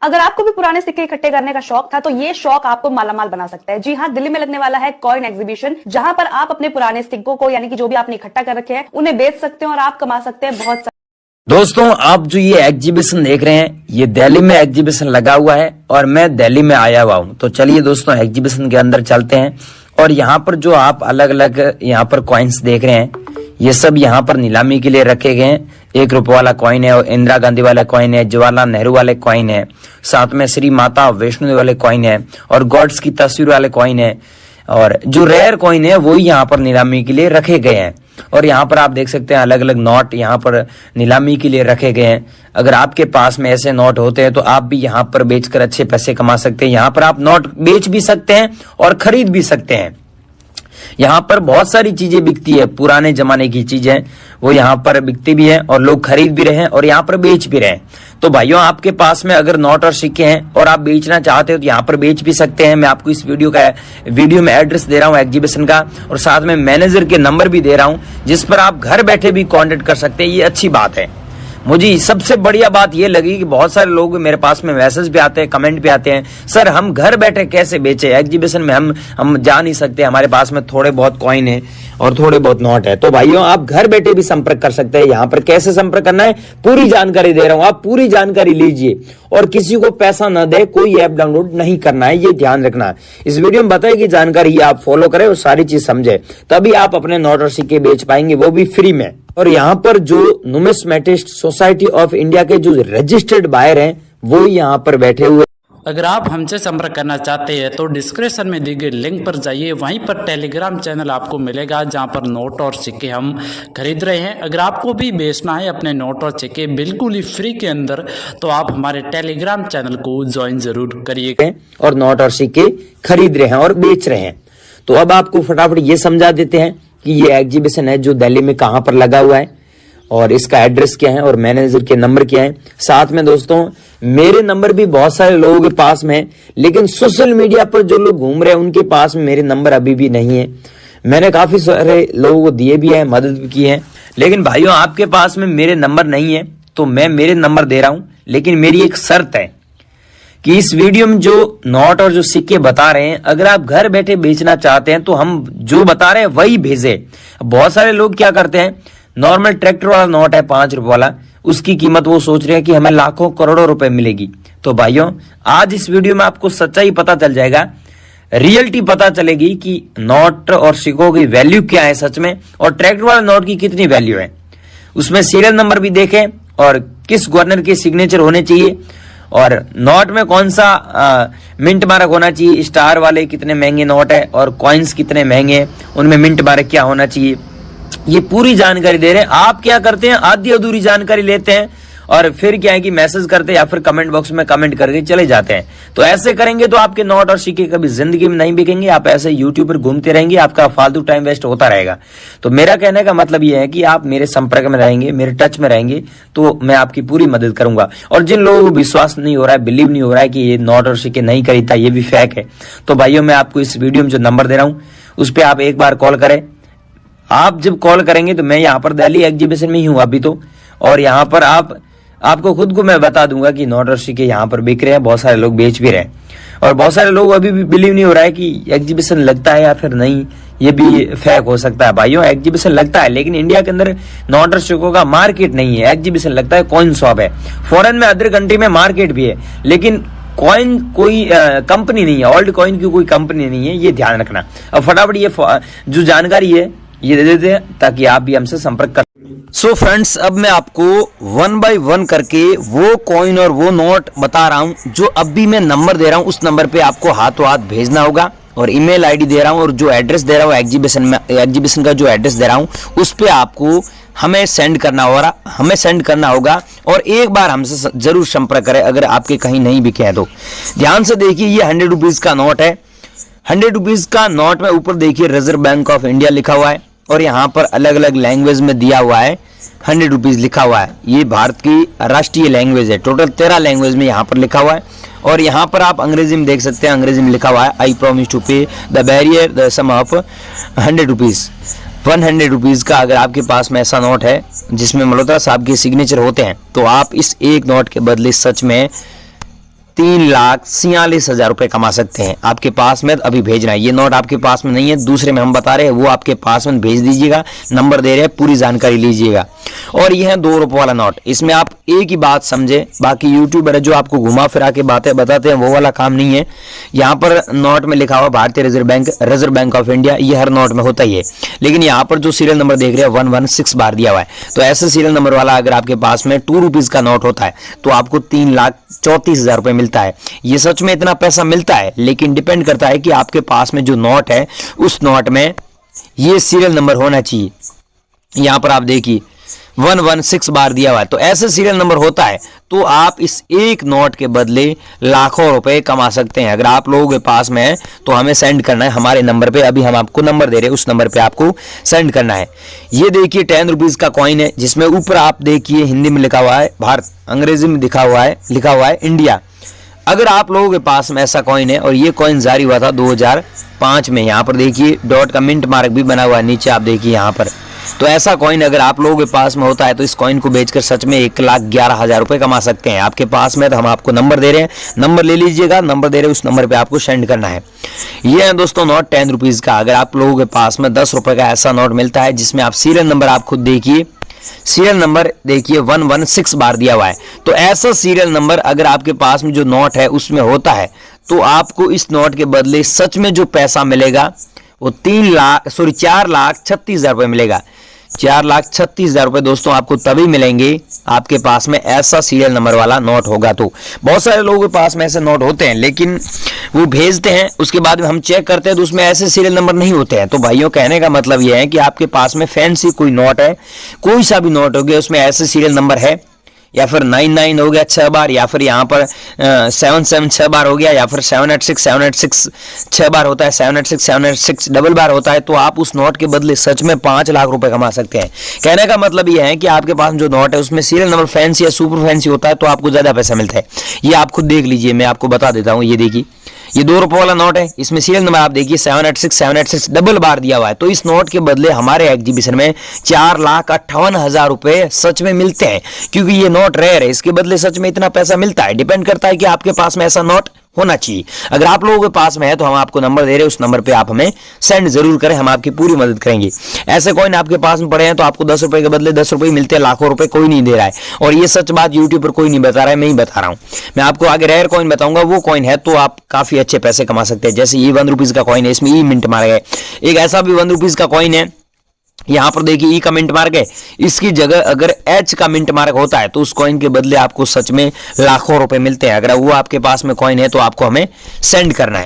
अगर आपको भी पुराने सिक्के इकट्ठे करने का शौक था तो ये शौक आपको मालामाल बना सकता है। जी हाँ, दिल्ली में लगने वाला है कॉइन एग्जीबिशन, जहां पर आप अपने पुराने सिक्कों को यानी कि जो भी आपने इकट्ठा कर रखे हैं उन्हें बेच सकते हैं और आप कमा सकते हैं बहुत। दोस्तों, आप जो ये एग्जीबिशन देख रहे हैं, ये दिल्ली में एग्जीबिशन लगा हुआ है और मैं दिल्ली में आया हुआ हूँ। तो चलिए दोस्तों, एग्जीबिशन के अंदर चलते हैं। और यहाँ पर जो आप अलग अलग यहाँ पर कॉइन्स देख रहे हैं, ये सब यहाँ पर नीलामी के लिए रखे गए हैं। 1 रुपये वाला कॉइन है, और इंदिरा गांधी वाला कॉइन है, जवाहरलाल नेहरू वाले कॉइन है, साथ में श्री माता वैष्णो देवी वाले कॉइन है, और गॉड्स की तस्वीर वाले कॉइन है। और जो रेयर कॉइन है वो यहाँ पर नीलामी के लिए रखे गए हैं। और यहाँ पर आप देख सकते हैं अलग अलग नोट यहाँ पर नीलामी के लिए रखे गए हैं। अगर आपके पास में ऐसे नोट होते हैं तो आप भी यहाँ पर बेचकर अच्छे पैसे कमा सकते हैं। यहाँ पर आप नोट बेच भी सकते हैं और खरीद भी सकते हैं। यहाँ पर बहुत सारी चीजें बिकती है, पुराने जमाने की चीजें वो यहाँ पर बिकती भी है और लोग खरीद भी रहे हैं और यहाँ पर बेच भी रहे हैं। तो भाइयों, आपके पास में अगर नोट और सिक्के हैं और आप बेचना चाहते हो तो यहाँ पर बेच भी सकते हैं। मैं आपको इस वीडियो में एड्रेस दे रहा हूँ एग्जीबिशन का, और साथ में मैनेजर के नंबर भी दे रहा हूँ, जिस पर आप घर बैठे भी कांटेक्ट कर सकते हैं। ये अच्छी बात है। मुझे सबसे बढ़िया बात ये लगी कि बहुत सारे लोग मेरे पास में मैसेज भी आते हैं, कमेंट भी आते हैं, सर हम घर बैठे कैसे बेचे, एग्जीबिशन में हम जा नहीं सकते, हमारे पास में थोड़े बहुत कॉइन है और थोड़े बहुत नोट है। तो भाइयों, आप घर बैठे भी संपर्क कर सकते हैं। यहाँ पर कैसे संपर्क करना है पूरी जानकारी दे रहा हूँ, आप पूरी जानकारी लीजिए। और किसी को पैसा न दे, कोई ऐप डाउनलोड नहीं करना है, ये ध्यान रखना है। इस वीडियो में बताई कि जानकारी आप फॉलो करें और सारी चीज समझे, तभी आप अपने नोट और सिक्के बेच पाएंगे, वो भी फ्री में। और यहाँ पर जो नुमिस्मेटिस्ट सोसाइटी ऑफ इंडिया के जो रजिस्टर्ड बायर हैं वो यहाँ पर बैठे हुए। अगर आप हमसे संपर्क करना चाहते हैं तो डिस्क्रिप्शन में दी गई लिंक पर जाइए, वहीं पर टेलीग्राम चैनल आपको मिलेगा जहां पर नोट और सिक्के हम खरीद रहे हैं। अगर आपको भी बेचना है अपने नोट और सिक्के बिल्कुल ही फ्री के अंदर, तो आप हमारे टेलीग्राम चैनल को ज्वाइन जरूर करिएगा। और नोट और सिक्के खरीद रहे हैं और बेच रहे हैं। तो अब आपको फटाफट ये समझा देते हैं कि ये एग्जीबिशन है जो दिल्ली में कहां पर लगा हुआ है, और इसका एड्रेस क्या है, और मैनेजर के नंबर क्या है। साथ में दोस्तों, मेरे नंबर भी बहुत सारे लोगों के पास में है, लेकिन सोशल मीडिया पर जो लोग घूम रहे हैं उनके पास में मेरे नंबर अभी भी नहीं है। मैंने काफी सारे लोगों को दिए भी है, मदद भी की है। लेकिन भाइयों, आपके पास में मेरे नंबर नहीं है तो मैं मेरे नंबर दे रहा हूं, लेकिन मेरी एक शर्त है कि इस वीडियो में जो नोट और जो सिक्के बता रहे हैं, अगर आप घर बैठे बेचना चाहते हैं तो हम जो बता रहे हैं वही भेजे। बहुत सारे लोग क्या करते हैं, नॉर्मल ट्रैक्टर वाला नोट है 5 रुपए वाला, उसकी कीमत वो सोच रहे हैं कि हमें लाखों करोड़ों रुपए मिलेगी। तो भाइयों, आज इस वीडियो में आपको सच्चाई पता चल जाएगा, रियलिटी पता चलेगी कि नोट और सिक्कों की वैल्यू क्या है सच में, और ट्रैक्टर वाले नोट की कितनी वैल्यू है। उसमें सीरियल नंबर भी देखें और किस गवर्नर के सिग्नेचर होने चाहिए, और नोट में कौन सा मिंट मार्क होना चाहिए, स्टार वाले कितने महंगे नोट है और कॉइन्स कितने महंगे हैं, उनमें मिंट मार्क क्या होना चाहिए, ये पूरी जानकारी दे रहे हैं। आप क्या करते हैं, आधी अधूरी जानकारी लेते हैं और फिर क्या है कि मैसेज करते हैं या फिर कमेंट बॉक्स में कमेंट करके चले जाते हैं। तो ऐसे करेंगे तो आपके नोट और सिक्के कभी जिंदगी में नहीं बिकेंगे। आप ऐसे यूट्यूब पर घूमते रहेंगे, आपका फालतू टाइम वेस्ट होता रहेगा। तो मेरा कहने का मतलब यह है कि आप मेरे संपर्क में रहेंगे, मेरे टच में रहेंगे, तो मैं आपकी पूरी मदद करूंगा। और जिन लोगों को विश्वास नहीं हो रहा है, बिलीव नहीं हो रहा है कि ये नोट और सिक्के नहीं खरीदता, ये भी फेक है, तो भाइयों, मैं आपको इस वीडियो में जो नंबर दे रहा हूं उस पर आप एक बार कॉल करें। आप जब कॉल करेंगे तो मैं यहाँ पर दिल्ली एग्जीबिशन में ही हूँ अभी तो, और यहाँ पर आपको खुद को मैं बता दूंगा कि नोट और सिक्के यहाँ पर बिक रहे हैं, बहुत सारे लोग बेच भी रहे हैं। और बहुत सारे लोग अभी भी बिलीव नहीं हो रहा है कि एग्जीबिशन लगता है या फिर नहीं, ये भी फेक हो सकता है। भाइयों, एग्जीबिशन लगता है, लेकिन इंडिया के अंदर नोट और सिक्कों का मार्केट नहीं है। एग्जीबिशन लगता है, कॉइन शॉप है। फॉरेन में, अदर कंट्री में मार्केट भी है, लेकिन कॉइन कोई कंपनी नहीं है, ओल्ड कॉइन की कोई कंपनी नहीं है, ये ध्यान रखना। अब फटाफट ये जो जानकारी है ये दे देते हैं ताकि आप भी हमसे संपर्क कर। सो फ्रेंड्स, अब मैं आपको 1 बाय 1 करके वो कॉइन और वो नोट बता रहा हूं जो अभी मैं नंबर दे रहा हूं, उस नंबर पे आपको हाथों हाथ भेजना होगा। और ईमेल आईडी दे रहा हूं, और जो एड्रेस दे रहा हूं एग्जीबिशन का जो एड्रेस दे रहा हूं उस पे आपको हमें सेंड करना होगा। और एक बार हमसे जरूर संपर्क करें अगर आपके कहीं नहीं बिके हैं तो। ध्यान से देखिए, ये 100 रुपीज का नोट है। 100 रुपीज का नोट में ऊपर देखिए रिजर्व बैंक ऑफ इंडिया लिखा हुआ है, और यहाँ पर अलग अलग लैंग्वेज में दिया हुआ है 100 रुपीज लिखा हुआ है। ये भारत की राष्ट्रीय लैंग्वेज है, टोटल 13 लैंग्वेज में यहाँ पर लिखा हुआ है। और यहाँ पर आप अंग्रेजी में देख सकते हैं, अंग्रेजी में लिखा हुआ है, I promise to pay the bearer the sum of 100 rupees. 100 rupees का अगर आपके पास में ऐसा नोट है जिसमें मल्होत्रा साहब के सिग्नेचर होते हैं, तो आप इस एक नोट के बदले सच में 3,46,000 रुपए कमा सकते हैं। आपके पास में अभी भेजना है, ये नोट आपके पास में नहीं है, दूसरे में हम बता रहे हैं, वो आपके पास में भेज दीजिएगा। नंबर दे रहे हैं, पूरी जानकारी लीजिएगा। और ये है 2 रुपए वाला नोट। इसमें आप एक ही बात समझे, बाकी यूट्यूबर जो आपको घुमा फिरा के बातें बताते हैं वो वाला काम नहीं है। यहाँ पर नोट में लिखा हुआ भारतीय रिजर्व बैंक ऑफ इंडिया, ये हर नोट में होता ही है। लेकिन यहाँ पर जो सीरियल नंबर देख रहे हैं 116 बार दिया हुआ है। तो ऐसे सीरियल नंबर वाला अगर आपके पास में 2 रुपीज का नोट होता है तो आपको 3,34,000 रुपए मिलता है। ये सच में इतना पैसा मिलता है, लेकिन डिपेंड करता है कि आपके पास में जो नोट है उस नोट में ये सीरियल नंबर होना चाहिए। यहां पर आप देखिए 116 बार दिया हुआ है। तो ऐसे सीरियल नंबर होता है तो आप इस एक नोट के बदले लाखों रुपए कमा सकते हैं। अगर आप लोगों के पास में है तो हमें सेंड करना है हमारे नंबर पे। अभी हम आपको नंबर दे रहे हैं, उस नंबर पे आपको सेंड करना है। ये देखिए 10 रुपीज का कॉइन है, जिसमें ऊपर आप देखिए हिंदी में लिखा हुआ है भारत, अंग्रेजी में लिखा हुआ है इंडिया। अगर आप लोगों के पास में ऐसा कॉइन है, और ये कॉइन जारी हुआ था 2005 में, यहाँ पर देखिए डॉट का मिंट मार्क भी बना हुआ है नीचे, आप देखिए यहाँ पर। तो ऐसा कॉइन अगर आप लोगों के पास में होता है तो इस कॉइन को बेचकर सच में 1,11,000 रुपए कमा सकते हैं। आपके पास में तो हम आपको नंबर दे रहे हैं, नंबर ले लीजिएगा। नंबर दे रहे हैं, उस नंबर पे आपको सेंड करना है। ये है दोस्तों नोट 10 रुपीज का। अगर आप लोगों के पास में 10 रुपए का ऐसा नोट मिलता है जिसमें आप सीरियल नंबर आप खुद देखिए, सीरियल नंबर देखिए 116 बार दिया हुआ है। तो ऐसा सीरियल नंबर अगर आपके पास में जो नोट है उसमें होता है तो आपको इस नोट के बदले सच में जो पैसा मिलेगा वो 4,36,000 रुपए मिलेगा। 4,36,000 रुपए दोस्तों आपको तभी मिलेंगे आपके पास में ऐसा सीरियल नंबर वाला नोट होगा। तो बहुत सारे लोगों के पास में ऐसे नोट होते हैं, लेकिन वो भेजते हैं, उसके बाद में हम चेक करते हैं तो उसमें ऐसे सीरियल नंबर नहीं होते हैं। तो भाइयों कहने का मतलब ये है कि आपके पास में फैंसी कोई नोट है, कोई सा भी नोट हो गया, उसमें ऐसे सीरियल नंबर है, या फिर 99 हो गया 6 बार, या फिर यहाँ पर 77 6 बार हो गया, या फिर 786 6 बार होता है, 786 डबल बार होता है, तो आप उस नोट के बदले सच में 5 लाख रुपए कमा सकते हैं। कहने का मतलब यह है कि आपके पास जो नोट है उसमें सीरियल नंबर फैंसी या सुपर फैंसी होता है तो आपको ज्यादा पैसा मिलता है। ये आप खुद देख लीजिए, मैं आपको बता देता हूँ। ये देखिए, ये 2 रुपए वाला नोट है, इसमें सीरियल नंबर आप देखिए 786 डबल बार दिया हुआ है। तो इस नोट के बदले हमारे एग्जीबिशन में 4,58,000 रुपए सच में मिलते हैं, क्योंकि ये नोट रेयर है। इसके बदले सच में इतना पैसा मिलता है। डिपेंड करता है कि आपके पास में ऐसा नोट होना चाहिए। अगर आप लोगों के पास में है तो हम आपको नंबर दे रहे हैं, उस नंबर पे आप हमें सेंड जरूर करें, हम आपकी पूरी मदद करेंगे। ऐसे कॉइन आपके पास में पड़े हैं तो आपको 10 रुपए के बदले 10 रुपए मिलते हैं, लाखों रुपए कोई नहीं दे रहा है। और ये सच बात यूट्यूब पर कोई नहीं बता रहा है, मैं ही बता रहा हूं। मैं आपको आगे रेयर कॉइन बताऊंगा, वो कॉइन है तो आप काफी अच्छे पैसे कमा सकते हैं। जैसे ये 1 रुपीज का कॉइन है, इसमें ई मिंट मारा गया। एक ऐसा भी 1 रुपीज का कॉइन है, यहां पर देखिए ई का मिंट मार्क है, इसकी जगह अगर एच का मिंट मार्क होता है तो उस कॉइन के बदले आपको सच में लाखों रुपए मिलते हैं। अगर वो आपके पास में कॉइन है तो आपको हमें सेंड करना है।